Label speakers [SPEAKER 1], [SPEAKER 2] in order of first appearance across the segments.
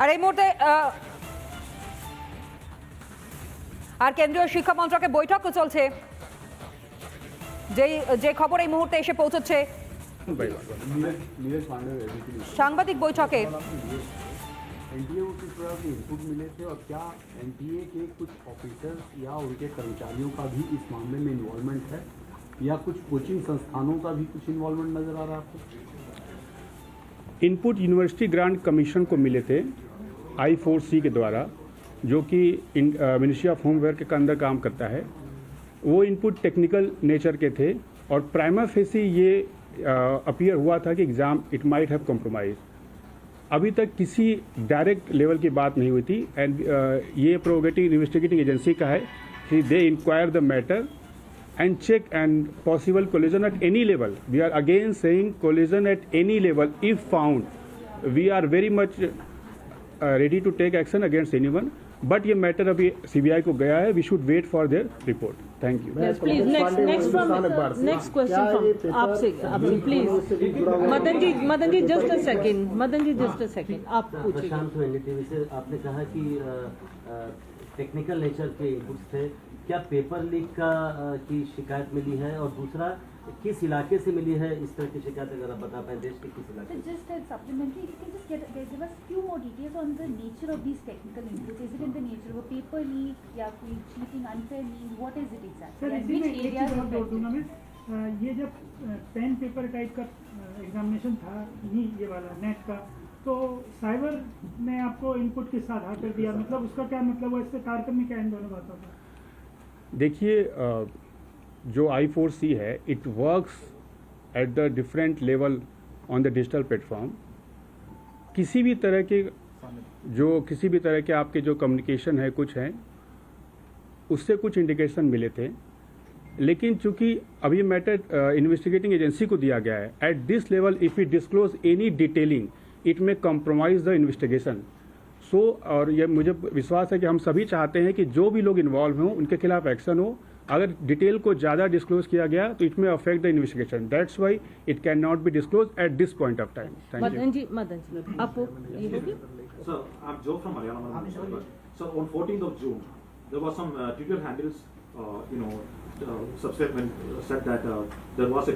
[SPEAKER 1] আর এই মুহূর্তে আর কেন্দ্রীয় শিক্ষা মন্ত্রকের বৈঠক চলছে, যে খবর এই মুহূর্তে এসে পৌঁছচ্ছে সাংবাদিক বৈঠকে।
[SPEAKER 2] एनटीए को किस तरह के इनपुट मिले थे और क्या एनटीए के कुछ ऑफिसर्स या उनके कर्मचारियों का भी इस मामले में इन्वॉल्वमेंट है या कुछ कोचिंग संस्थानों का भी कुछ इन्वॉल्वमेंट नजर आ रहा है आपको?
[SPEAKER 3] इनपुट यूनिवर्सिटी ग्रांट कमीशन को मिले थे I4C के द्वारा, जो कि मिनिस्ट्री ऑफ होम वेयर के अंदर काम करता है। वो इनपुट टेक्निकल नेचर के थे और प्राइमा फेसी ये अपीयर हुआ था कि exam it might have compromise. अभी तक किसी डायरेक्ट लेवल की बात नहीं हुई थी एंड ये प्रोगेटिव इन्वेस्टिगेटिंग एजेंसी का है कि they inquire the matter and check and possible collision at any level. We are again saying collision at any level if found. We are very much ready to take action against anyone. But ये matter अभी CBI को गया है. We should wait for their report. Thank you.
[SPEAKER 4] Yes, please. Next question from आपसे please. Madan ji just a second. आप पूछिए.
[SPEAKER 5] प्रशांत NDTV से आपने कहा कि टेक्निकल नेचर के इनपुट्स थे, क्या पेपर लीक की शिकायत मिली है और दूसरा किस इलाके से मिली है इस तरह की शिकायत, अगर आप बता पाएं देश के किस इलाके?
[SPEAKER 6] So just a supplementary, you can just give us few more details on the nature of these technical inputs. Is it in the nature of a paper leak या कोई cheating, unfair means? What is it exactly?
[SPEAKER 7] Sir इसी में एक चीज़ और जोड़ दूँ मैं, ये जब पेन पेपर टाइप का एग्जामिनेशन था, नहीं ये वाला नेट का, तो साइबर ने आपको इनपुट किस आधार पर दिया, मतलब उसका क्या मतलब है, इससे कार्यक्रम में क्या इन दोनों बातों का?
[SPEAKER 3] देखिए, जो I4C है it works at the different level on the digital platform. किसी भी तरह के आपके जो कम्युनिकेशन है कुछ हैं, उससे कुछ इंडिकेशन मिले थे, लेकिन चूंकि अभी मैटर इन्वेस्टिगेटिंग एजेंसी को दिया गया है, eight this level if you disclose any detailing it में कॉम्प्रोमाइज द इन्वेस्टिगेशन। और ये मुझे विश्वास है कि हम सभी चाहते हैं कि जो भी लोग इन्वॉल्व हों उनके खिलाफ एक्शन हो। अगर डिटेल को ज़्यादा डिस्क्लोज किया गया तो it may affect the investigation, that's why it can not be disclose at this point of time.
[SPEAKER 4] Madan ji आप ये होगी?
[SPEAKER 8] So I'm Joe from Haryana. So on 14th of June, there was some Twitter handles, subsequent said that there was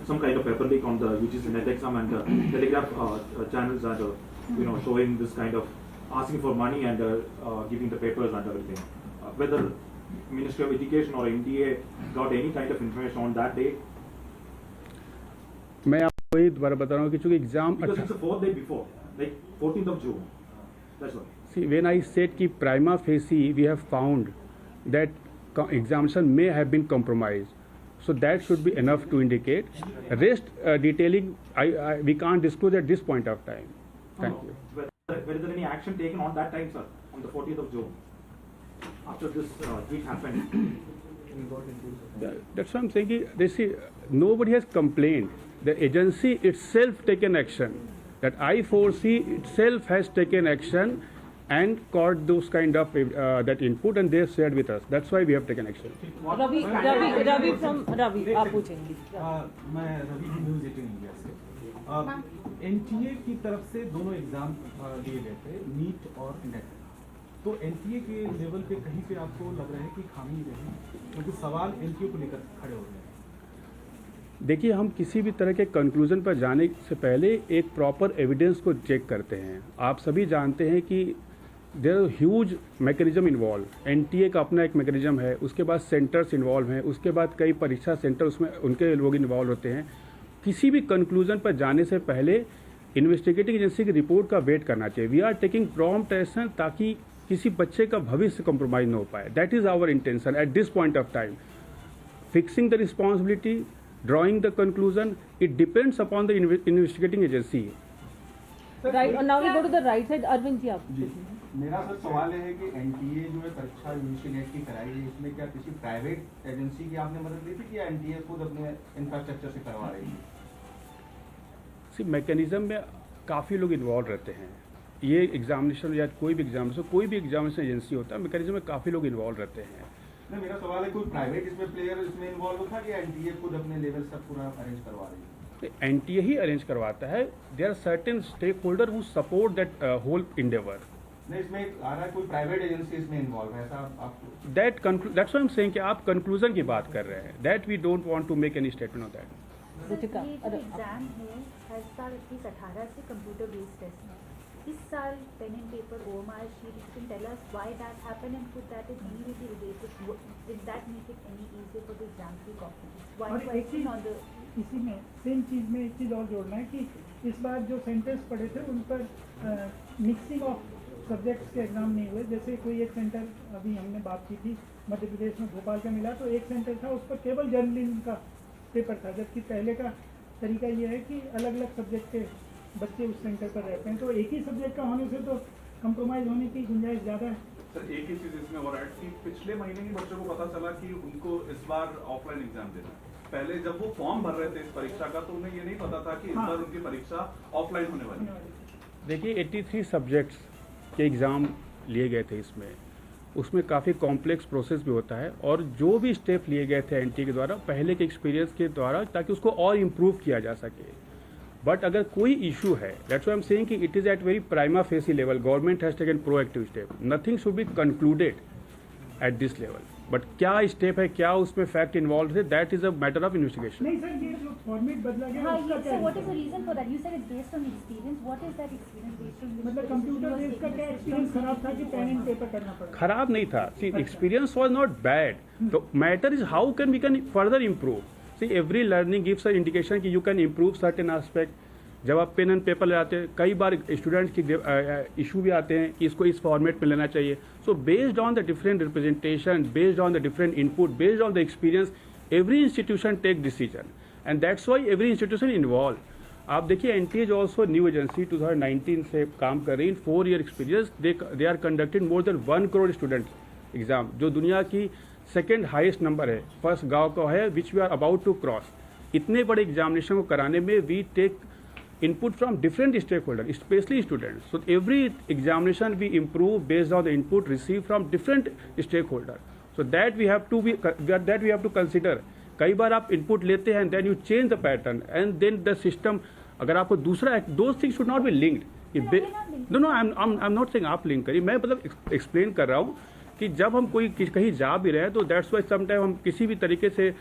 [SPEAKER 8] some kind of paper leak on the UGC net exam and Telegraph channels and showing this kind of asking for money and giving the papers and everything. Whether Ministry of Education or NDA got any kind of information on that day?
[SPEAKER 3] मैं आपको वही दोबारा बता रहा हूँ कि चूंकि exam
[SPEAKER 8] because it's the 4th day before, like 14th of June. That's why.
[SPEAKER 3] See, when I said कि prima facie we have found that examination may have been compromised, so that should be enough to indicate. Rest detailing we can't disclose at this point of time. Thank you.
[SPEAKER 8] Were there any action taken on that time, sir, on the 14th of June, after this tweet happened?
[SPEAKER 3] That's what I'm saying. Nobody has complained. The agency itself taken action. That I4C itself has taken action and caught those kind of that input and they shared with us. That's why we have taken action.
[SPEAKER 4] Ravi आप पूछेंगे।
[SPEAKER 9] मैं Ravi news 18 India से। NTA की तरफ से दोनों exam दिए गए थे, नीट और नेट। तो एनटीए के लेवल पे कहीं पे आपको लग रहा है कि खामी रही, क्योंकि सवाल एनटीए को लेकर खड़े हो रहे हैं।
[SPEAKER 3] देखिए, हम किसी भी तरह के कंक्लूजन पर जाने से पहले एक प्रॉपर एविडेंस को चेक करते हैं। आप सभी जानते हैं कि there are huge mechanism involve. NTA का अपना एक मैकेनिज्म है, उसके बाद सेंटर्स इन्वॉल्व हैं, उसके बाद कई परीक्षा सेंटर उसमें उनके लोग इन्वॉल्व होते हैं। किसी भी कंक्लूजन पर जाने से पहले इन्वेस्टिगेटिंग एजेंसी की रिपोर्ट का वेट करना चाहिए। We are taking prompt action ताकि किसी बच्चे का भविष्य कॉम्प्रोमाइज न हो पाए। That is our intention at this point of time. Fixing the responsibility, drawing the conclusion, it depends upon the investigating agency.
[SPEAKER 4] Right, and now we go to the right side. Arvind जी आप।
[SPEAKER 10] मेरा sir सवाल है कि NTA जो है परीक्षा university net की कराई गई, इसमें क्या किसी प्राइवेट एजेंसी की आपने मदद ली थी कि एनटीए खुद अपने इंफ्रास्ट्रक्चर से करवा रही है?
[SPEAKER 3] मैकेनिज्म में काफ़ी लोग इन्वॉल्व रहते हैं। ये एग्जामिनेशन या कोई भी एग्जामिनेशन एजेंसी होता है, मैकेनिज्म में काफ़ी लोग इन्वॉल्व रहते हैं।
[SPEAKER 10] नहीं, मेरा सवाल है कोई प्राइवेट इसमें प्लेयर इसमें इन्वॉल्व था कि एनटीए खुद अपने लेवल सब पूरा अरेंज करवा रही है?
[SPEAKER 3] एनटीए ही अरेंज करवाता है. There are certain stake holder who support that whole endeavour.
[SPEAKER 10] नहीं, इसमें आ रहा है कोई प्राइवेट एजेंसी इसमें इन्वॉल्व है, ऐसा आपको
[SPEAKER 3] that's what I am saying कि आप कंक्लूजन की बात कर रहे हैं. That we don't want to make any statement on that.
[SPEAKER 4] Ruchika,
[SPEAKER 6] ये जो एग्जाम है हर साल 18 से कंप्यूटर बेस्ड टेस्ट है. इस साल pen and paper OMR sheet, you can tell us why that happened and could that is immediately related, did that make it any easier for the exam to copy? Why
[SPEAKER 7] और एक चीज
[SPEAKER 6] on the
[SPEAKER 7] इसी में same चीज़ में एक चीज़ और जोड़ना है कि इस बार जो सेंटर्स पड़े थे उन पर मिक्सिंग ऑफ सब्जेक्ट्स के एग्ज़ाम नहीं हुए. जैसे कोई एक सेंटर अभी हमने बात की थी मध्य प्रदेश में भोपाल का मिला, तो एक सेंटर था उस पर केवल जर्नलिज्म का पेपर था, जबकि पहले का तरीका ये है कि अलग अलग सब्जेक्ट के बच्चे उस सेंटर पर रहते हैं. तो एक ही सब्जेक्ट का होने से तो कंप्रोमाइज़ होने की गुंजाइश ज़्यादा है.
[SPEAKER 9] सर एक ही चीज इसमें और ऐड कि पिछले महीने ही बच्चों को पता चला कि उनको इस बार ऑफलाइन एग्जाम देना है. पहले जब वो फॉर्म भर रहे थे इस परीक्षा का तो उन्हें ये नहीं पता था कि इस बार उनकी परीक्षा ऑफलाइन होने वाली है.
[SPEAKER 3] देखिए 83 सब्जेक्ट्स के एग्ज़ाम लिए गए थे इसमें. उसमें काफ़ी कॉम्प्लेक्स प्रोसेस भी होता है और जो भी स्टेप लिए गए थे एनटीए के द्वारा पहले के एक्सपीरियंस के द्वारा ताकि उसको और इम्प्रूव किया जा सके. बट अगर कोई इशू है, that's why I am saying कि it is at very prima facie level. Government has taken proactive step. Nothing should be concluded at this level. But क्या स्टेप है, क्या उसमें फैक्ट इन्वॉल्व है, that is a matter of investigation.
[SPEAKER 7] नहीं sir, ये जो format बदला गया
[SPEAKER 6] हाँ,
[SPEAKER 7] उसका
[SPEAKER 6] so
[SPEAKER 7] क्या
[SPEAKER 6] what is the reason for that? You said it's based on experience. What is that experience based on?
[SPEAKER 7] मतलब कंप्यूटर बेस्ड का क्या एक्सपीरियंस खराब था कि पेन एंड पेपर करना पड़ा?
[SPEAKER 3] खराब नहीं था. See experience was not bad. The matter is how can we can further improve. See every learning gives a indication कि you can improve certain aspect. जब आप पेन एंड पेपर लगाते हैं कई बार स्टूडेंट्स की इशू भी आते हैं कि इसको इस फॉर्मेट में लेना चाहिए. So based on the different representation, based on the different input, based on the experience, every institution take decision and that's why every institution involve. आप देखिए NTA is also new agency 2019 से काम कर रही है. इन 4 year experience they are conducted more than 1 crore student exam, जो दुनिया की सेकेंड हाईएस्ट नंबर है. फर्स्ट गाँव का है which we are about to cross. इतने बड़े एग्जामिनेशन को कराने में we take input from different stakeholders, especially students. So every examination we improve based on the input received from different stakeholders. So that we have to consider. कई बार आप input लेते हैं and then you change the pattern and then the system. अगर आपको दूसरा those things should not be linked. No, I'm not saying आप link करिए. मैं मतलब एक्सप्लेन कर रहा हूँ कि जब हम कोई कहीं जा भी रहे हैं तो दैट्स वाई समटाइम हम किसी भी तरीके से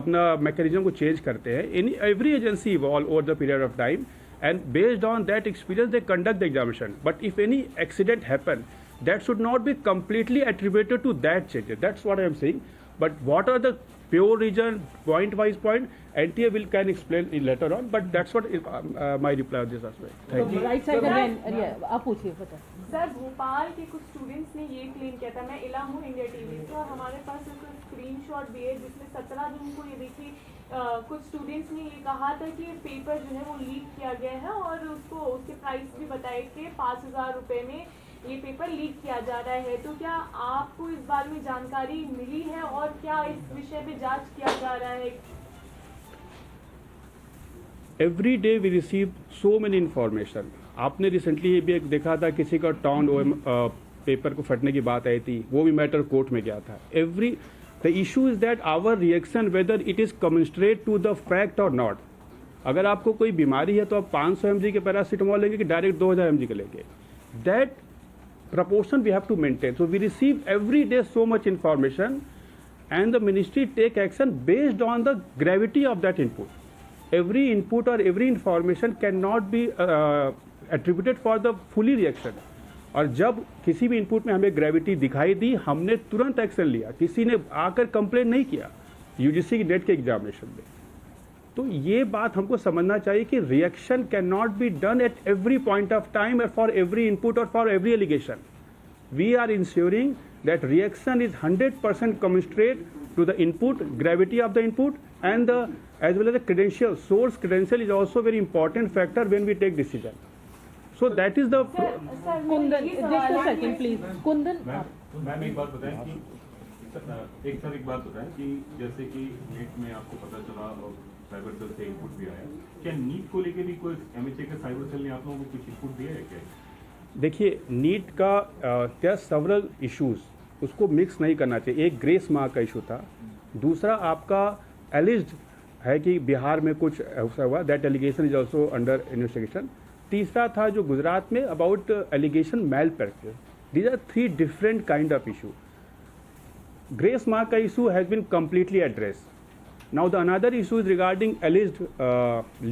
[SPEAKER 3] अपना मैकेनिज्म को चेंज करते हैं. Every agency evolve over the period of time and based on that experience they conduct the examination. But if any accident happen, that should not be completely attributed to that change. That's what I am saying. But what are the pure reason, point wise point, NTA can explain in later on. But that's what is, my reply on this aspect. Thank you.
[SPEAKER 4] Right side again, आप पूछिए. पता
[SPEAKER 11] sir Bhopal के कुछ students ने ये claim किया था. मैं इला हूँ इंडिया टीवी से और हमारे पास एक स्क्रीनशॉट भी है जिसमें 17 जून को ये देखिए कुछ स्टूडेंट्स ने ये कहा था कि पेपर जो है वो लीक किया गया है और उसको उसके प्राइस भी बताए कि 5,000 रुपये में ये पेपर लीक किया जा रहा है. तो क्या आपको इस बारे में जानकारी मिली है और क्या इस विषय पे जांच किया जा रहा है?
[SPEAKER 3] Every day we receive so many information. आपने रिसेंटली ये भी एक देखा था किसी का टाउन पेपर को फटने की बात आई थी, वो भी मैटर कोर्ट में गया था. The issue is that our reaction whether it is commensurate to the fact or not. अगर आपको कोई बीमारी है तो आप 500 mg के पैरासीटामोल लेंगे कि डायरेक्ट 2000 mg के लेंगे. That proportion we have to maintain. So we receive every day so much information and the ministry take action based on the gravity of that input. Every input or every information cannot be attributed for the fully reaction. और जब किसी भी input में हमें gravity दिखाई दी हमने तुरंत action लिया. किसी ने आकर कंप्लेन नहीं किया यूजीसी की नेट के एग्जामिनेशन में. तो ये बात हमको समझना चाहिए कि reaction can not be done at every point of time for every input और for every allegation. We are ensuring that reaction is 100% commensurate to the input, gravity of the input and as well as the credential. Source credential is also very important factor when we take decision. So that is the
[SPEAKER 4] Kundan, just a second please. Kundan,
[SPEAKER 12] ma'am एक बात बताएं कि एक बात बताएं कि जैसे कि नीट में आपको पता चला और साइबर सेल से इनपुट भी आया, क्या नीट को लेकर भी कोई एमएचए के साइबर सेल ने आप लोगों को कुछ इनपुट दिया है क्या?
[SPEAKER 3] देखिए नीट का क्या सेवरल इश्यूज, उसको मिक्स नहीं करना चाहिए. एक ग्रेस मार्क का इशू था, दूसरा आपका एलिज्ड है कि बिहार में कुछ ऐसा हुआ, that allegation is also under investigation. तीसरा था जो गुजरात में about allegation malpractice. These are 3 different kind of issue. Grace mark का issue has been completely addressed. Now the another issue is regarding alleged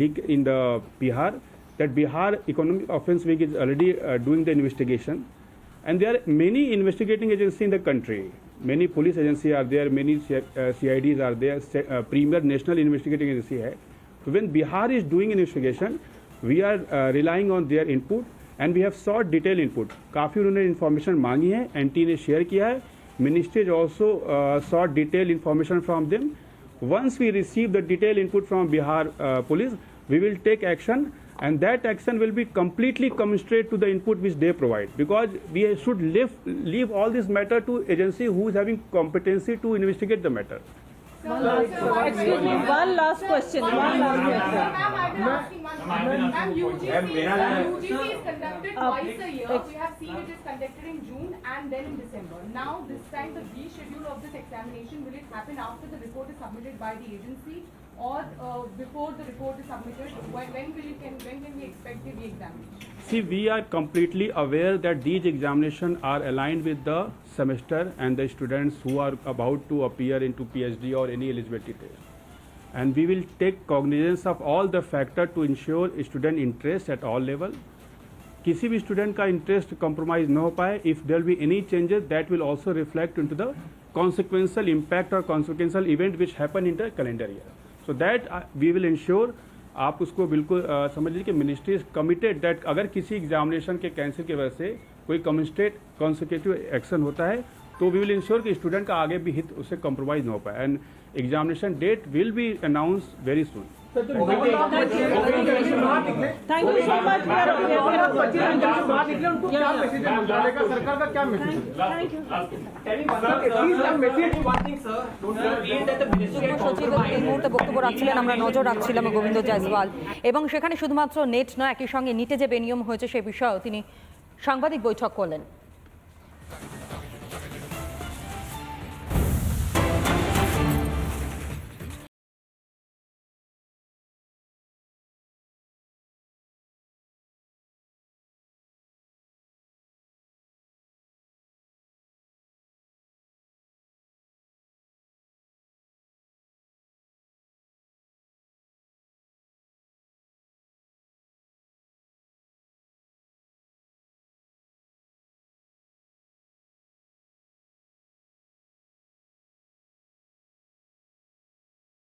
[SPEAKER 3] leak in the Bihar, that Bihar Economic Offence Wing is already doing the investigation, and there are many investigating agencies in the country. Many police agencies are there, many CIDs are there, premier national investigating agency hai. So when Bihar is doing investigation, we are relying on their input and we have sought detailed input. काफ़ी उन्होंने information मांगी है, NT ने share किया है, Ministry has also sought detailed information from them. Once we receive the detailed input from Bihar police, we will take action, and that action will be completely commensurate to the input which they provide, because we should leave all this matter to agency who is having competency to investigate the matter.
[SPEAKER 4] Excuse me, one last question.
[SPEAKER 11] Ma'am, UGC is conducted twice a year. We have seen it is conducted in June and then in December. Now, this time the reschedule of this examination, will it happen after the report is submitted by the agency or before the report is submitted? When can we expect the re-examination?
[SPEAKER 3] See, we are completely aware that these examinations are aligned with the semester and the students who are about to appear into PhD or any eligibility test. And we will take cognizance of all the factors to ensure student interest at all level. किसी भी student का interest compromise न हो पाए. If there will be any changes, that will also reflect into the consequential impact or consequential event which happen in the calendar year. So that we will ensure. आप उसको बिल्कुल समझ लीजिए कि मिनिस्ट्री इज कमिटेड दैट अगर किसी examination के cancel की वजह से कोई कॉन्सिक्यूटिव एक्शन होता है तो वी विल इंश्योर कि स्टूडेंट का आगे भी हित उससे कॉम्प्रोमाइज न हो पाए, and examination date will be announce very soon.
[SPEAKER 4] Thank you so much.
[SPEAKER 10] सरकार का क्या मैसेज?
[SPEAKER 1] সচিব এই মুহূর্তে বক্তব্য রাখছিলেন, আমরা নজর রাখছিলাম গোবিন্দ জয়সওয়াল, এবং সেখানে শুধুমাত্র নেট নয়, একই সঙ্গে নিটে যে বেনিয়ম হয়েছে সে বিষয়েও তিনি সাংবাদিক বৈঠক করলেন।